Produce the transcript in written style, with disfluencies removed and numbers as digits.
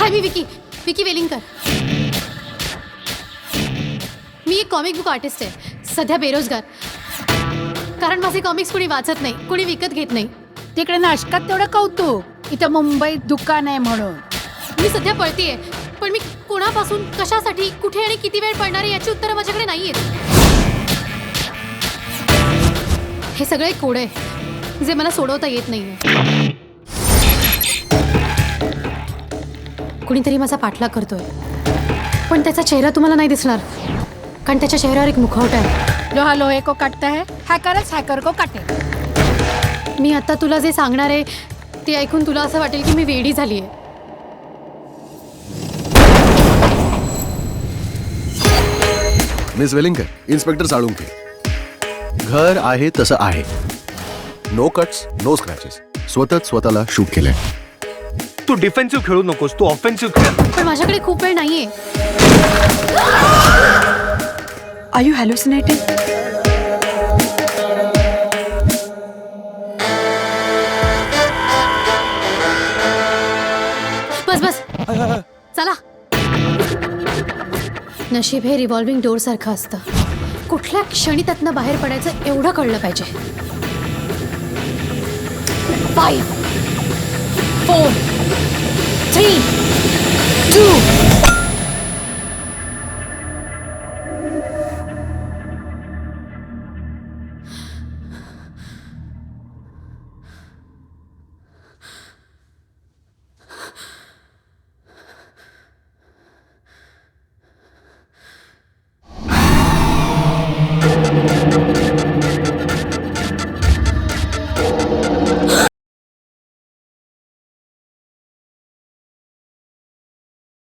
हाय, मी विकी वेलिंगकर. मी एक comic book artist आहे, सध्या बेरोजगार. कारण माझे कॉमिक्स कुणी वाचत नाही, कुणी विकत घेत नाही. तिकडे नाशकात तेवढं कौतुक, इथं मुंबईत दुकान आहे म्हणून. मी सध्या पळतीये, पण मी कोणापासून, कशासाठी, कुठे आणि किती वेळ पडणार आहे याची उत्तरं माझ्याकडे नाही आहेत. हे सगळं एक कोड आहे जे मला सोडवता येत नाहीये. कुणीतरी माझा पाठलाग करतोय, पण त्याचा चेहरा तुम्हाला नाही दिसणार, कारण त्याच्या चेहऱ्यावर एक मुखवटा आहे. लोहा लोहे को काटता है, हॅकरच हॅकर को काटे. मी आता तुला जे सांगणार आहे ते ऐकून तुला असं वाटेल की मी वेडी झालीये. Miss Welingkar, inspector Salunkhe. घर आहे तसं आहे. No cuts, no scratches. स्वतःला शूट केलंय. तू डिफेन्सिव्ह खेळू नकोस, तू ऑफेन्सिव्ह खेळ. पण माझ्याकडे खूप वेळ नाहीये. R you हॅल्युसिनेटिंग? बस चला. नशीब हे रिव्हॉल्विंग डोर सारखं असतं. कुठल्या क्षणी त्यातनं बाहेर पडायचं एवढं कळलं पाहिजे. 5 4 3 2